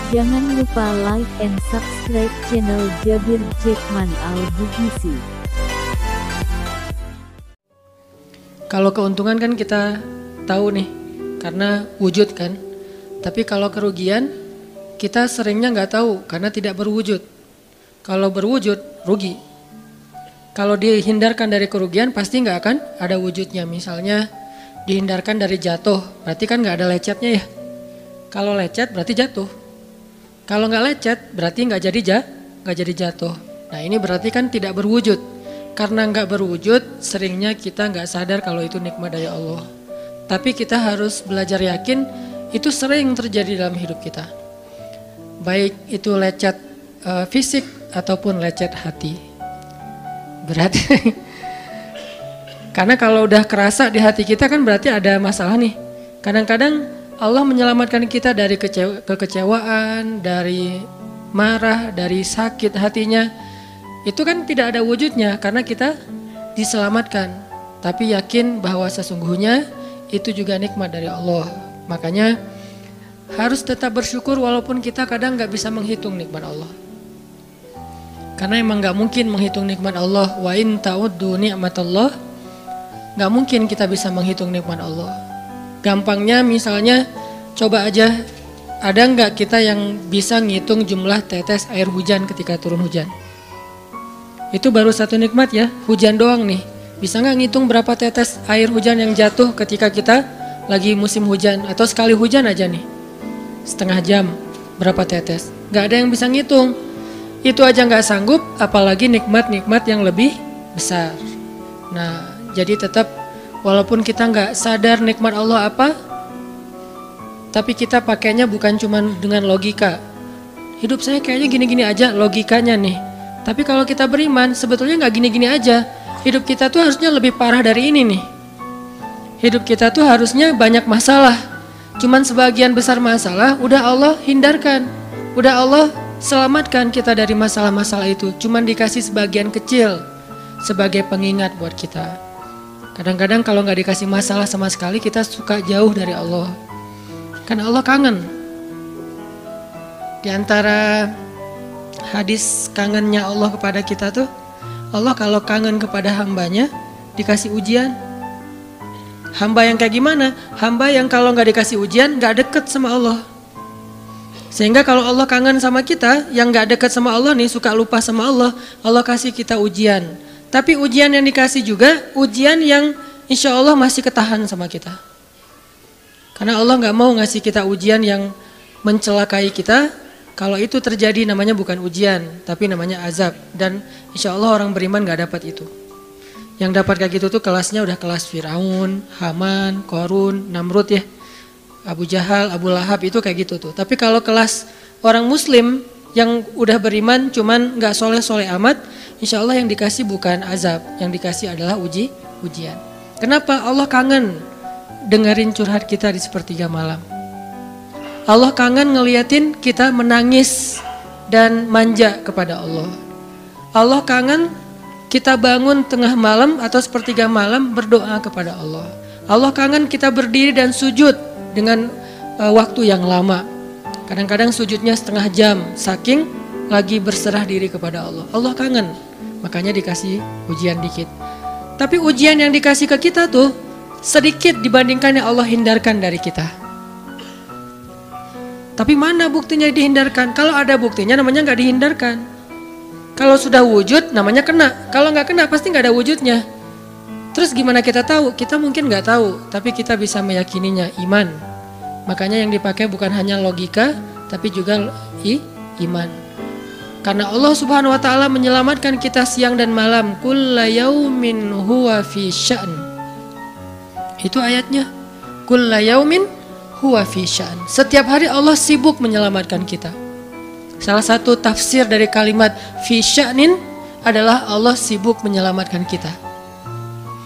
Jangan lupa like and subscribe channel Jabir Jackman Al-Bugisi. Kalau keuntungan kan kita tahu nih, karena wujud kan. Tapi kalau kerugian, kita seringnya nggak tahu karena tidak berwujud. Kalau berwujud, rugi. Kalau dihindarkan dari kerugian, pasti nggak akan ada wujudnya. Misalnya dihindarkan dari jatuh, berarti kan nggak ada lecetnya ya. Kalau lecet berarti jatuh. Kalau nggak lecet berarti nggak jadi jatuh. Nah ini berarti kan tidak berwujud. Karena nggak berwujud, seringnya kita nggak sadar kalau itu nikmat dari Allah. Tapi kita harus belajar yakin itu sering terjadi dalam hidup kita. Baik itu lecet fisik ataupun lecet hati. Berat. Karena kalau udah kerasa di hati kita kan berarti ada masalah nih. Kadang-kadang Allah menyelamatkan kita dari kekecewaan, dari marah, dari sakit hatinya. Itu kan tidak ada wujudnya karena kita diselamatkan. Tapi yakin bahwa sesungguhnya itu juga nikmat dari Allah. Makanya harus tetap bersyukur walaupun kita kadang gak bisa menghitung nikmat Allah. Karena emang gak mungkin menghitung nikmat Allah. Wa in ta'uddu ni'matallah. Gak mungkin kita bisa menghitung nikmat Allah. Gampangnya misalnya coba aja, ada nggak kita yang bisa ngitung jumlah tetes air hujan ketika turun hujan? Itu baru satu nikmat ya, hujan doang nih. Bisa nggak ngitung berapa tetes air hujan yang jatuh ketika kita lagi musim hujan? Atau sekali hujan aja nih, setengah jam berapa tetes? Nggak ada yang bisa ngitung. Itu aja nggak sanggup, apalagi nikmat-nikmat yang lebih besar. Nah jadi tetap walaupun kita nggak sadar nikmat Allah apa, tapi kita pakainya bukan cuma dengan logika. Hidup saya kayaknya gini-gini aja logikanya nih. Tapi kalau kita beriman sebetulnya nggak gini-gini aja. Hidup kita tuh harusnya lebih parah dari ini nih. Hidup kita tuh harusnya banyak masalah. Cuman sebagian besar masalah udah Allah hindarkan. Udah Allah selamatkan kita dari masalah-masalah itu. Cuman dikasih sebagian kecil sebagai pengingat buat kita. Kadang-kadang kalau nggak dikasih masalah sama sekali kita suka jauh dari Allah. Karena Allah kangen. Di antara hadis kangennya Allah kepada kita tuh, Allah kalau kangen kepada hambanya dikasih ujian. Hamba yang kayak gimana? Hamba yang kalau nggak dikasih ujian nggak deket sama Allah. Sehingga kalau Allah kangen sama kita, yang nggak deket sama Allah nih suka lupa sama Allah, Allah kasih kita ujian. Tapi ujian yang dikasih juga ujian yang insya Allah masih ketahan sama kita. Karena Allah gak mau ngasih kita ujian yang mencelakai kita. Kalau itu terjadi namanya bukan ujian, tapi namanya azab. Dan insya Allah orang beriman gak dapat itu. Yang dapat kayak gitu tuh kelasnya udah kelas Firaun, Haman, Korun, Namrud ya. Abu Jahal, Abu Lahab itu kayak gitu tuh. Tapi kalau kelas orang muslim yang udah beriman cuman gak soleh-soleh amat, insya Allah yang dikasih bukan azab, yang dikasih adalah ujian. Kenapa? Allah kangen dengerin curhat kita di sepertiga malam. Allah kangen ngeliatin kita menangis dan manja kepada Allah. Allah kangen kita bangun tengah malam atau sepertiga malam berdoa kepada Allah. Allah kangen kita berdiri dan sujud dengan waktu yang lama. Kadang-kadang sujudnya setengah jam, saking lagi berserah diri kepada Allah. Allah kangen. Makanya dikasih ujian dikit. Tapi ujian yang dikasih ke kita tuh sedikit dibandingkan yang Allah hindarkan dari kita. Tapi mana buktinya dihindarkan? Kalau ada buktinya namanya gak dihindarkan. Kalau sudah wujud namanya kena. Kalau gak kena pasti gak ada wujudnya. Terus gimana kita tahu? Kita mungkin gak tahu, tapi kita bisa meyakininya, iman. Makanya yang dipakai bukan hanya logika, tapi juga iman. Karena Allah Subhanahu wa taala menyelamatkan kita siang dan malam. Kulla yaumin huwa fi sya'n. Itu ayatnya. Kulla yaumin huwa fi sya'n. Setiap hari Allah sibuk menyelamatkan kita. Salah satu tafsir dari kalimat fi sya'nin adalah Allah sibuk menyelamatkan kita.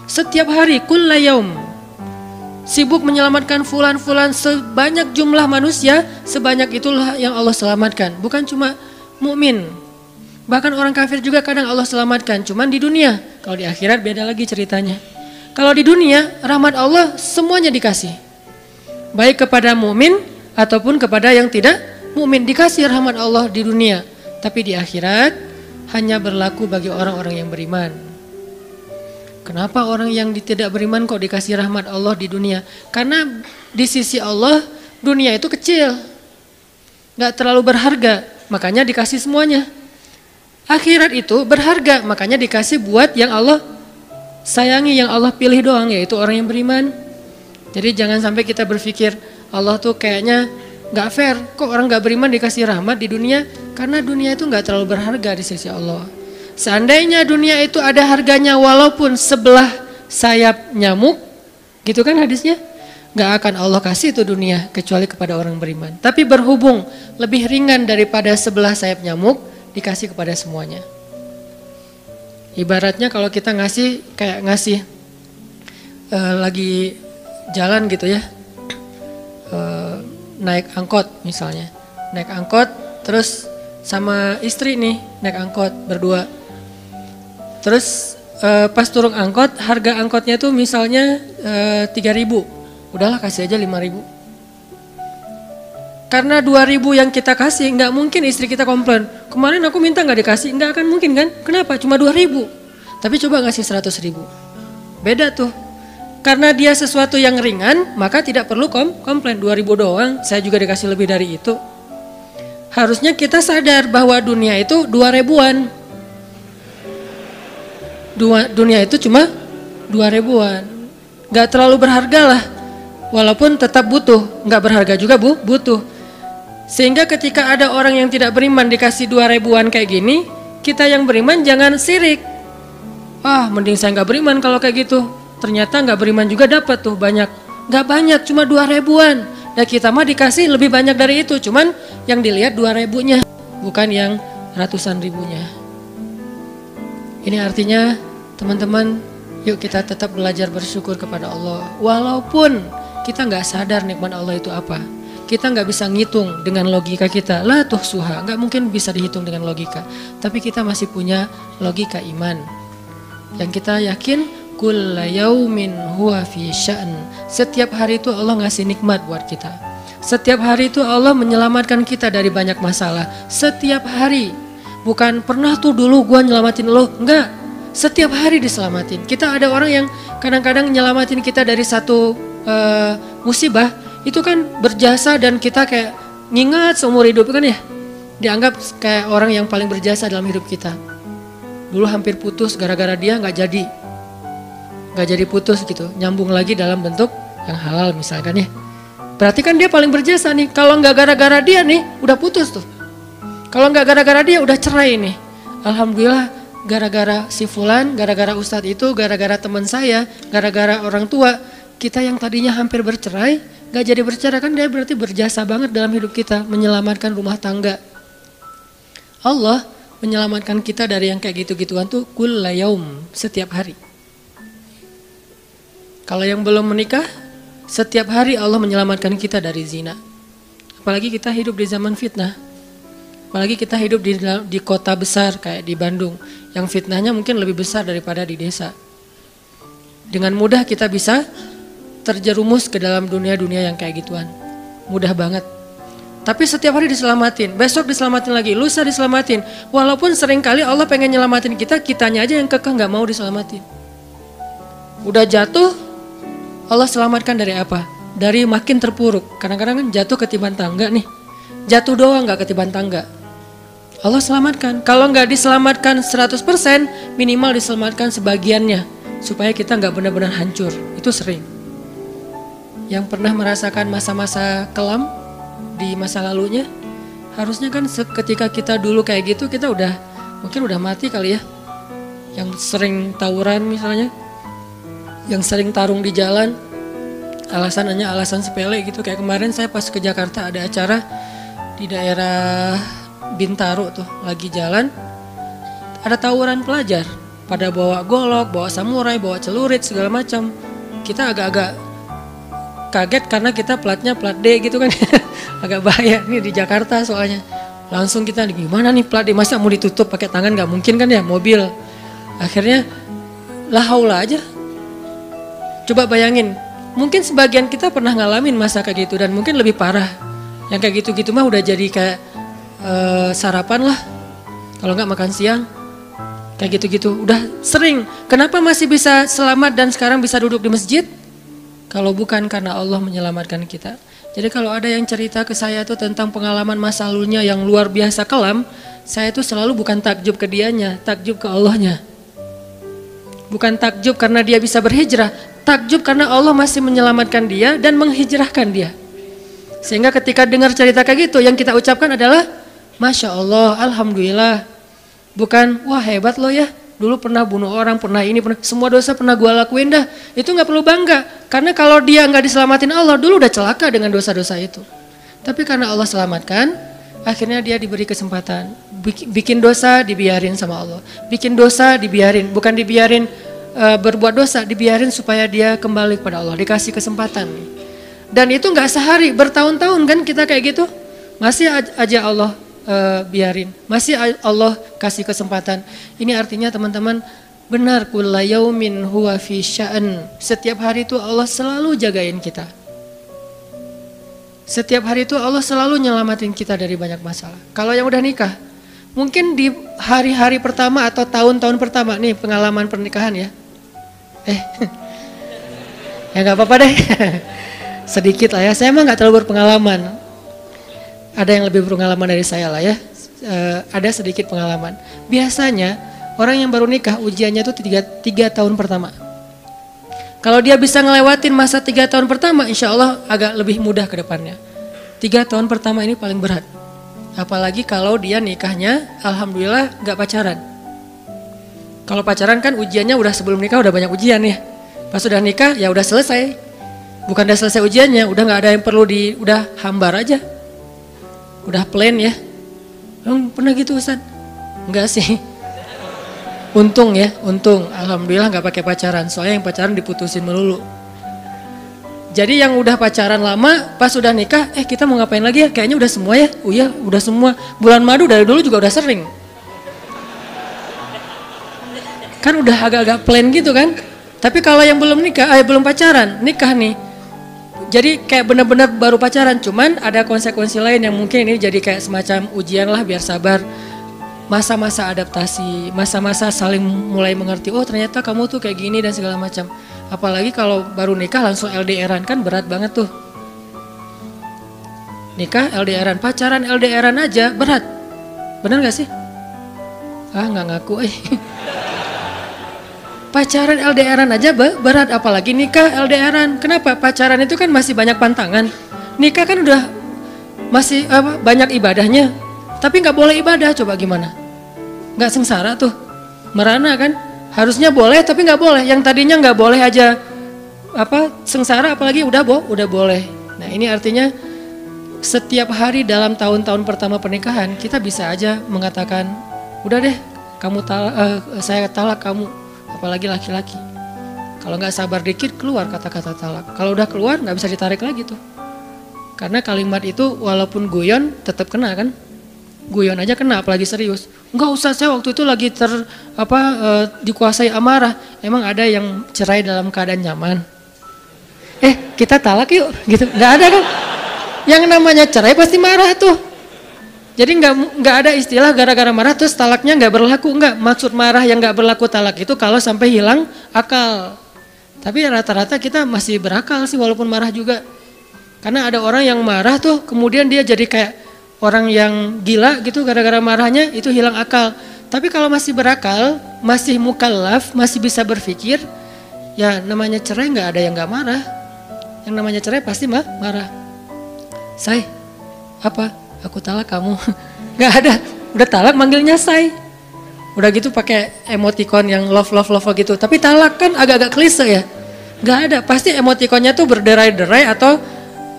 Setiap hari kulla yaum. Sibuk menyelamatkan fulan-fulan, sebanyak jumlah manusia, sebanyak itulah yang Allah selamatkan. Bukan cuma mukmin, bahkan orang kafir juga kadang Allah selamatkan. Cuman di dunia, kalau di akhirat beda lagi ceritanya. Kalau di dunia, rahmat Allah semuanya dikasih, baik kepada mukmin ataupun kepada yang tidak mukmin, dikasih rahmat Allah di dunia, tapi di akhirat hanya berlaku bagi orang-orang yang beriman. Kenapa orang yang tidak beriman kok dikasih rahmat Allah di dunia? Karena di sisi Allah dunia itu kecil, gak terlalu berharga, makanya dikasih semuanya. Akhirat itu berharga, makanya dikasih buat yang Allah sayangi, yang Allah pilih doang, yaitu orang yang beriman. Jadi jangan sampai kita berpikir Allah tuh kayaknya gak fair, kok orang gak beriman dikasih rahmat di dunia? Karena dunia itu gak terlalu berharga di sisi Allah. Seandainya dunia itu ada harganya walaupun sebelah sayap nyamuk, gitu kan hadisnya, gak akan Allah kasih itu dunia kecuali kepada orang beriman. Tapi berhubung lebih ringan daripada sebelah sayap nyamuk, dikasih kepada semuanya. Ibaratnya kalau kita ngasih kayak ngasih lagi jalan gitu ya, naik angkot misalnya, naik angkot terus sama istri nih naik angkot berdua. Terus pas turun angkot, harga angkotnya tuh misalnya 3.000, udahlah kasih aja 5.000. Karena 2.000 yang kita kasih, nggak mungkin istri kita komplain, kemarin aku minta nggak dikasih, nggak akan mungkin kan? Kenapa? Cuma 2.000. Tapi coba ngasih 100.000, beda tuh. Karena dia sesuatu yang ringan, maka tidak perlu komplain. 2.000 doang, saya juga dikasih lebih dari itu. Harusnya kita sadar bahwa dunia itu 2.000-an. Dunia itu cuma 2.000-an, nggak terlalu berharga lah. Walaupun tetap butuh, nggak berharga juga butuh. Sehingga ketika ada orang yang tidak beriman dikasih 2.000-an kayak gini, kita yang beriman jangan sirik. Mending saya nggak beriman kalau kayak gitu. Ternyata nggak beriman juga dapat tuh banyak. Nggak banyak, cuma 2.000-an. Dan kita mah dikasih lebih banyak dari itu. Cuman yang dilihat 2.000-nya, bukan yang ratusan ribunya. Ini artinya teman-teman, yuk kita tetap belajar bersyukur kepada Allah. Walaupun kita nggak sadar nikmat Allah itu apa. Kita nggak bisa ngitung dengan logika kita. La tuhsuha, nggak mungkin bisa dihitung dengan logika. Tapi kita masih punya logika iman. Yang kita yakin, kulla yaumin huwa fi sya'n. Setiap hari itu Allah ngasih nikmat buat kita. Setiap hari itu Allah menyelamatkan kita dari banyak masalah. Setiap hari. Bukan pernah tuh dulu gua nyelamatin lo, enggak. Setiap hari diselamatin. Kita ada orang yang kadang-kadang nyelamatin kita dari satu musibah, itu kan berjasa dan kita kayak ngingat seumur hidup kan ya. Dianggap kayak orang yang paling berjasa dalam hidup kita. Dulu hampir putus gara-gara dia nggak jadi putus gitu. Nyambung lagi dalam bentuk yang halal misalkan ya. Berarti kan dia paling berjasa nih. Kalau nggak gara-gara dia nih udah putus tuh. Kalau nggak gara-gara dia udah cerai nih. Alhamdulillah gara-gara si fulan, gara-gara ustadz itu, gara-gara teman saya, gara-gara orang tua, kita yang tadinya hampir bercerai, gak jadi bercerai kan dia berarti berjasa banget dalam hidup kita, menyelamatkan rumah tangga. Allah menyelamatkan kita dari yang kayak gitu-gituan tuh kulla yaum, setiap hari. Kalau yang belum menikah, setiap hari Allah menyelamatkan kita dari zina. Apalagi kita hidup di zaman fitnah. Apalagi kita hidup di kota besar kayak di Bandung, yang fitnahnya mungkin lebih besar daripada di desa. Dengan mudah kita bisa terjerumus ke dalam dunia-dunia yang kayak gituan. Mudah banget. Tapi setiap hari diselamatin, besok diselamatin lagi, lusa diselamatin. Walaupun seringkali Allah pengen nyelamatin kita, kitanya aja yang kekeh gak mau diselamatin. Udah jatuh, Allah selamatkan dari apa? Dari makin terpuruk. Kadang-kadang kan jatuh ketiban tangga nih. Jatuh doang gak ketiban tangga. Allah selamatkan. Kalau nggak diselamatkan 100%, minimal diselamatkan sebagiannya. Supaya kita nggak benar-benar hancur. Itu sering. Yang pernah merasakan masa-masa kelam di masa lalunya, harusnya kan ketika kita dulu kayak gitu, kita mungkin udah mati kali ya. Yang sering tawuran misalnya, yang sering tarung di jalan, alasannya alasan sepele gitu. Kayak kemarin saya pas ke Jakarta ada acara di daerah Bintaro tuh, lagi jalan, ada tawuran pelajar, pada bawa golok, bawa samurai, bawa celurit segala macam. Kita agak-agak kaget karena kita platnya plat D gitu kan. Agak bahaya nih di Jakarta soalnya. Langsung kita gimana nih plat D, masa mau ditutup pakai tangan, nggak mungkin kan ya, mobil. Akhirnya la haula aja. Coba bayangin, mungkin sebagian kita pernah ngalamin masa kayak gitu dan mungkin lebih parah. Yang kayak gitu-gitu mah udah jadi kayak sarapan lah. Kalau nggak makan siang. Kayak gitu-gitu, udah sering. Kenapa masih bisa selamat dan sekarang bisa duduk di masjid? Kalau bukan karena Allah menyelamatkan kita. Jadi kalau ada yang cerita ke saya tuh tentang pengalaman masa lalunya yang luar biasa kelam, saya tuh selalu bukan takjub ke dianya, takjub ke Allahnya. Bukan takjub karena dia bisa berhijrah, takjub karena Allah masih menyelamatkan dia dan menghijrahkan dia. Sehingga ketika dengar cerita kayak gitu, yang kita ucapkan adalah Masya Allah, Alhamdulillah. Bukan, wah hebat lo ya, dulu pernah bunuh orang, pernah ini, pernah semua dosa pernah gue lakuin dah. Itu gak perlu bangga, karena kalau dia gak diselamatin Allah, dulu udah celaka dengan dosa-dosa itu. Tapi karena Allah selamatkan, akhirnya dia diberi kesempatan. Bikin dosa dibiarin sama Allah, bikin dosa dibiarin, bukan dibiarin berbuat dosa, dibiarin supaya dia kembali kepada Allah, dikasih kesempatan. Dan itu gak sehari, bertahun-tahun kan kita kayak gitu, masih aja Allah biarin, masih Allah kasih kesempatan. Ini artinya teman-teman, benar kulla yaumin huwa fi sya'an. Setiap hari itu Allah selalu jagain kita. Setiap hari itu Allah selalu nyelamatin kita dari banyak masalah. Kalau yang udah nikah, mungkin di hari-hari pertama atau tahun-tahun pertama nih pengalaman pernikahan ya. Ya nggak apa-apa deh. Sedikit lah ya, saya emang nggak terlalu berpengalaman. Ada yang lebih berpengalaman dari saya lah ya, ada sedikit pengalaman. Biasanya orang yang baru nikah ujiannya tuh 3 tahun pertama. Kalau dia bisa ngelewatin masa 3 tahun pertama, insya Allah agak lebih mudah ke depannya. 3 tahun pertama ini paling berat. Apalagi kalau dia nikahnya, alhamdulillah gak pacaran. Kalau pacaran kan ujiannya udah sebelum nikah udah banyak ujian ya. Pas udah nikah ya udah selesai. Bukan udah selesai ujiannya, udah gak ada yang perlu udah hambar aja. Udah plain ya. Pernah gitu Ustaz? Enggak sih. Untung ya, untung. Alhamdulillah gak pakai pacaran. Soalnya yang pacaran diputusin melulu. Jadi yang udah pacaran lama, pas udah nikah, kita mau ngapain lagi ya? Kayaknya udah semua ya. Oh iya, udah semua. Bulan madu dari dulu juga udah sering. Kan udah agak-agak plain gitu kan. Tapi kalau yang belum nikah, belum pacaran, nikah nih. Jadi kayak benar-benar baru pacaran, cuman ada konsekuensi lain yang mungkin ini jadi kayak semacam ujian lah biar sabar. Masa-masa adaptasi, masa-masa saling mulai mengerti, oh ternyata kamu tuh kayak gini dan segala macam. Apalagi kalau baru nikah langsung LDRan kan berat banget tuh. Nikah LDRan, pacaran LDRan aja berat. Benar gak sih? Nggak ngaku Pacaran LDRan aja berat, apalagi nikah LDRan. Kenapa? Pacaran itu kan masih banyak pantangan. Nikah kan udah masih banyak ibadahnya. Tapi nggak boleh ibadah, coba gimana? Nggak sengsara tuh, merana kan? Harusnya boleh tapi nggak boleh. Yang tadinya nggak boleh aja sengsara, apalagi udah boleh. Nah ini artinya setiap hari dalam tahun-tahun pertama pernikahan kita bisa aja mengatakan, udah deh, saya talak kamu. Apalagi laki-laki. Kalau nggak sabar dikit keluar kata-kata talak. Kalau udah keluar nggak bisa ditarik lagi tuh. Karena kalimat itu walaupun guyon tetap kena kan. Guyon aja kena, apalagi serius. Enggak usah, saya waktu itu lagi dikuasai amarah. Emang ada yang cerai dalam keadaan nyaman? Kita talak yuk gitu. Nggak ada kan. Yang namanya cerai pasti marah tuh. Jadi nggak ada istilah gara-gara marah terus talaknya nggak berlaku, nggak. Maksud marah yang nggak berlaku talak itu kalau sampai hilang akal. Tapi rata-rata kita masih berakal sih walaupun marah juga. Karena ada orang yang marah tuh kemudian dia jadi kayak orang yang gila gitu gara-gara marahnya itu hilang akal. Tapi kalau masih berakal, masih mukallaf, masih bisa berpikir, ya namanya cerai nggak ada yang nggak marah. Yang namanya cerai pasti marah. Aku talak kamu. Gak ada, udah talak manggilnya say. Udah gitu pakai emoticon yang love gitu. Tapi talak kan agak-agak klise ya. Gak ada, pasti emoticonnya tuh berderai-derai atau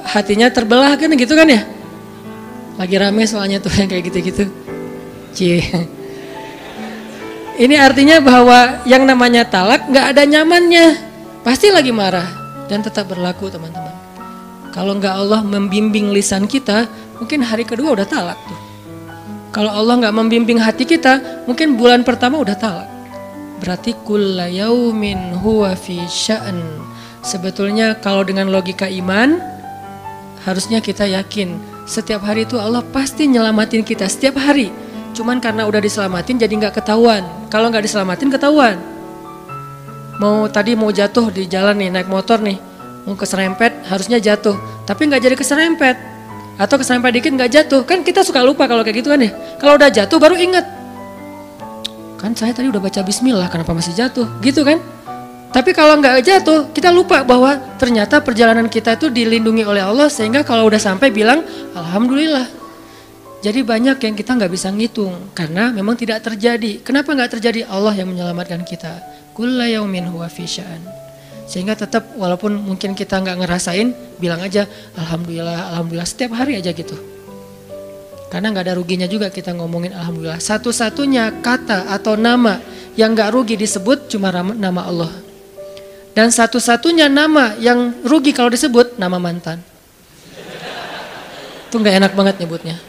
hatinya terbelah kan gitu kan ya. Lagi rame soalnya tuh yang kayak gitu-gitu. Ini artinya bahwa yang namanya talak gak ada nyamannya. Pasti lagi marah dan tetap berlaku teman-teman. Kalau gak Allah membimbing lisan kita, mungkin hari kedua udah talak tuh. Kalau Allah nggak membimbing hati kita, mungkin bulan pertama udah talak. Berarti kulla yaumin huwa fi sya'an. Sebetulnya kalau dengan logika iman, harusnya kita yakin Setiap hari itu Allah pasti nyelamatin kita setiap hari. Cuman karena udah diselamatin jadi nggak ketahuan. Kalau nggak diselamatin ketahuan. Mau jatuh di jalan nih, naik motor nih, mau keserempet harusnya jatuh, tapi nggak jadi keserempet. Atau keserempet dikit nggak jatuh, kan kita suka lupa kalau kayak gitu kan ya. Kalau udah jatuh baru ingat, kan saya tadi udah baca bismillah, kenapa masih jatuh, gitu kan. Tapi kalau nggak jatuh, kita lupa bahwa ternyata perjalanan kita itu dilindungi oleh Allah, sehingga kalau udah sampai bilang alhamdulillah. Jadi banyak yang kita nggak bisa ngitung, karena memang tidak terjadi. Kenapa nggak terjadi? Allah yang menyelamatkan kita. Kulla yaumin huwa fi sya'an. Sehingga tetap walaupun mungkin kita nggak ngerasain, bilang aja alhamdulillah, alhamdulillah setiap hari aja gitu. Karena nggak ada ruginya juga kita ngomongin alhamdulillah. Satu-satunya kata atau nama yang nggak rugi disebut cuma nama Allah. Dan satu-satunya nama yang rugi kalau disebut nama mantan. Itu nggak enak banget nyebutnya.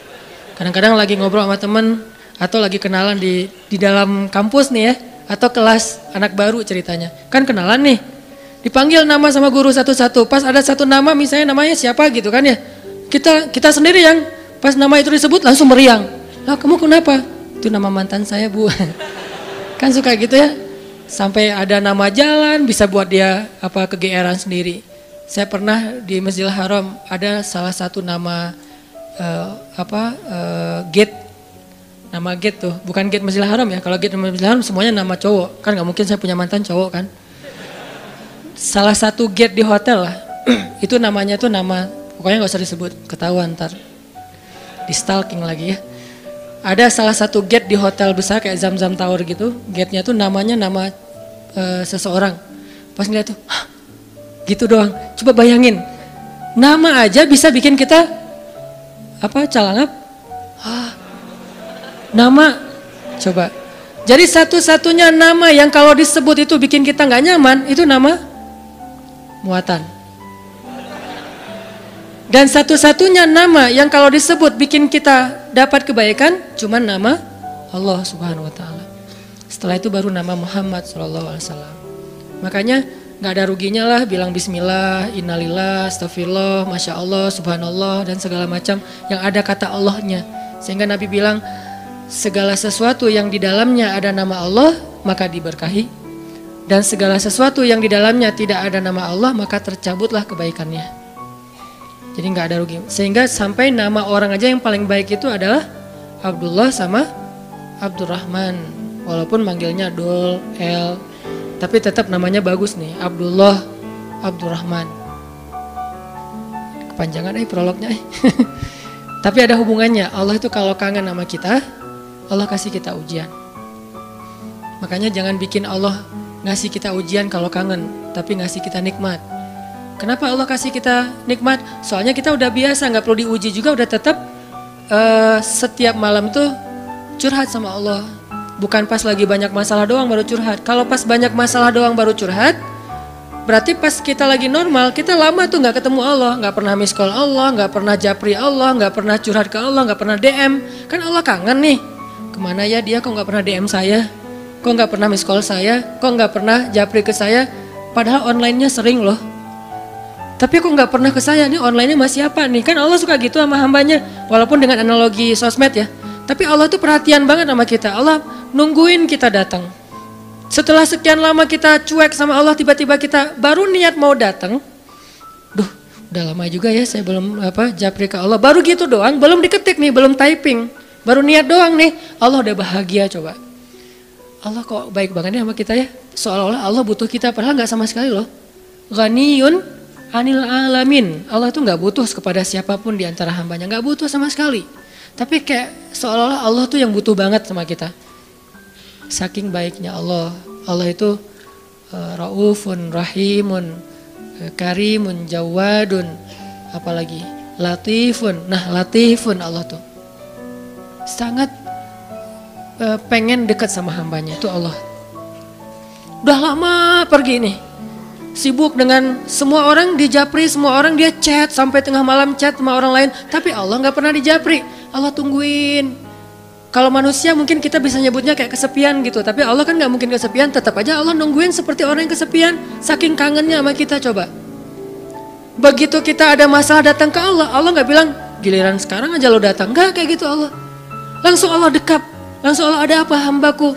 Kadang-kadang lagi ngobrol sama temen atau lagi kenalan di dalam kampus nih ya, atau kelas anak baru ceritanya. Kan kenalan nih, dipanggil nama sama guru satu-satu. Pas ada satu nama misalnya namanya siapa gitu kan ya. Kita sendiri yang pas nama itu disebut langsung meriang. Lah kamu kenapa? Itu nama mantan saya bu. Kan suka gitu ya. Sampai ada nama jalan bisa buat dia kegeeran sendiri. Saya pernah di Masjidil Haram ada salah satu nama gate. Nama gate tuh, bukan gate Masjidil Haram ya. Kalau gate Masjidil Haram semuanya nama cowok. Kan gak mungkin saya punya mantan cowok kan. Salah satu gate di hotel lah. Itu namanya tuh nama, pokoknya gak usah disebut, ketahuan ntar. Di stalking lagi ya. Ada salah satu gate di hotel besar kayak Zam-Zam Tower gitu. Gate-nya tuh namanya nama seseorang. Pas ngeliat tuh, hah, gitu doang. Coba bayangin, nama aja bisa bikin kita calangap. Nama, coba. Jadi satu-satunya nama yang kalau disebut itu bikin kita nggak nyaman, itu nama muatan. Dan satu-satunya nama yang kalau disebut bikin kita dapat kebaikan, cuma nama Allah Subhanahu Wa Taala. Setelah itu baru nama Muhammad SAW. Makanya nggak ada ruginya lah bilang Bismillah, Innalillah, Astagfirullah, Masya Allah, Subhanallah dan segala macam yang ada kata Allahnya. Sehingga Nabi bilang, segala sesuatu yang di dalamnya ada nama Allah maka diberkahi, dan segala sesuatu yang di dalamnya tidak ada nama Allah maka tercabutlah kebaikannya. Jadi nggak ada rugi. Sehingga sampai nama orang aja yang paling baik itu adalah Abdullah sama Abdurrahman, walaupun manggilnya Dul, El, tapi tetap namanya bagus nih, Abdullah, Abdurrahman. Kepanjangan prolognya. Tapi ada hubungannya. Allah itu kalau kangen sama kita, Allah kasih kita ujian. Makanya jangan bikin Allah ngasih kita ujian kalau kangen, tapi ngasih kita nikmat. Kenapa Allah kasih kita nikmat? Soalnya kita udah biasa, nggak perlu diuji juga, udah tetap setiap malam tuh curhat sama Allah. Bukan pas lagi banyak masalah doang baru curhat. Kalau pas banyak masalah doang baru curhat, berarti pas kita lagi normal, kita lama tuh nggak ketemu Allah, nggak pernah miss call Allah, nggak pernah japri Allah, nggak pernah curhat ke Allah, nggak pernah DM. Kan Allah kangen nih. Kemana ya dia, kok nggak pernah DM saya, kok nggak pernah miss call saya, kok nggak pernah japri ke saya, padahal online-nya sering loh. Tapi kok nggak pernah ke saya, nih online-nya masih apa nih? Kan Allah suka gitu sama hambanya, walaupun dengan analogi sosmed ya. Tapi Allah tuh perhatian banget sama kita, Allah nungguin kita datang. Setelah sekian lama kita cuek sama Allah, tiba-tiba kita baru niat mau datang. Duh, udah lama juga ya saya belum japri ke Allah, baru gitu doang, belum diketik nih, belum typing. Baru niat doang nih, Allah udah bahagia coba. Allah kok baik banget ya sama kita ya. Seolah-olah Allah butuh kita, padahal gak sama sekali loh. Ghaniyun anil alamin. Allah tuh gak butuh kepada siapapun di antara hambanya, gak butuh sama sekali. Tapi kayak seolah-olah Allah tuh yang butuh banget sama kita. Saking baiknya Allah. Allah itu raufun, rahimun, karimun, jawadun, apalagi latifun. Nah latifun Allah tuh. Sangat pengen dekat sama hambanya, itu Allah. Udah lama pergi nih, sibuk dengan semua orang dijapri, semua orang dia chat sampai tengah malam chat sama orang lain, tapi Allah nggak pernah dijapri. Allah tungguin. Kalau manusia mungkin kita bisa nyebutnya kayak kesepian gitu, tapi Allah kan nggak mungkin kesepian, tetap aja Allah nungguin seperti orang yang kesepian, saking kangennya sama kita coba. Begitu kita ada masalah datang ke Allah, Allah nggak bilang Giliran sekarang aja lo datang. Enggak kayak gitu Allah. Langsung Allah dekap. Langsung Allah, ada apa hambaku?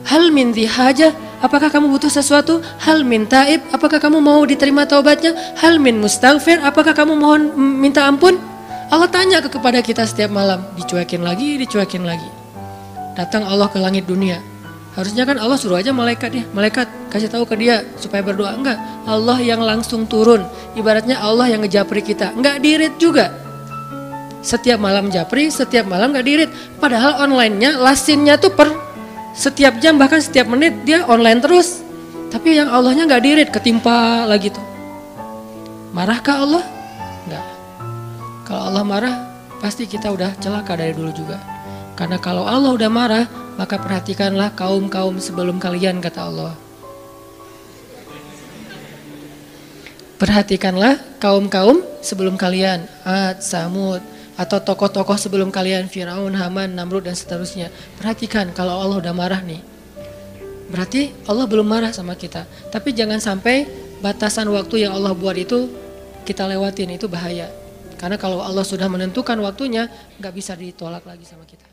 Hal min haja, apakah kamu butuh sesuatu? Hal min taib, apakah kamu mau diterima taubatnya? Hal min mustaghfir, apakah kamu mohon minta ampun? Allah tanya kepada kita setiap malam. Dicuekin lagi, dicuekin lagi. Datang Allah ke langit dunia. Harusnya kan Allah suruh aja malaikat ya, malaikat kasih tahu ke dia supaya berdoa. Enggak, Allah yang langsung turun. Ibaratnya Allah yang ngejapri kita, enggak dirit juga. Setiap malam japri, setiap malam enggak dirit. Padahal online-nya, lasinnya tuh per setiap jam bahkan setiap menit dia online terus. Tapi yang Allahnya enggak dirit, ketimpa lagi tuh. Marahkah Allah? Enggak. Kalau Allah marah, pasti kita udah celaka dari dulu juga. Karena kalau Allah udah marah, maka perhatikanlah kaum-kaum sebelum kalian, kata Allah. Perhatikanlah kaum-kaum sebelum kalian, Ad, Samud, atau tokoh-tokoh sebelum kalian, Firaun, Haman, Namrud, dan seterusnya. Perhatikan kalau Allah udah marah nih. Berarti Allah belum marah sama kita. Tapi jangan sampai batasan waktu yang Allah buat itu kita lewatin, itu bahaya. Karena kalau Allah sudah menentukan waktunya, gak bisa ditolak lagi sama kita.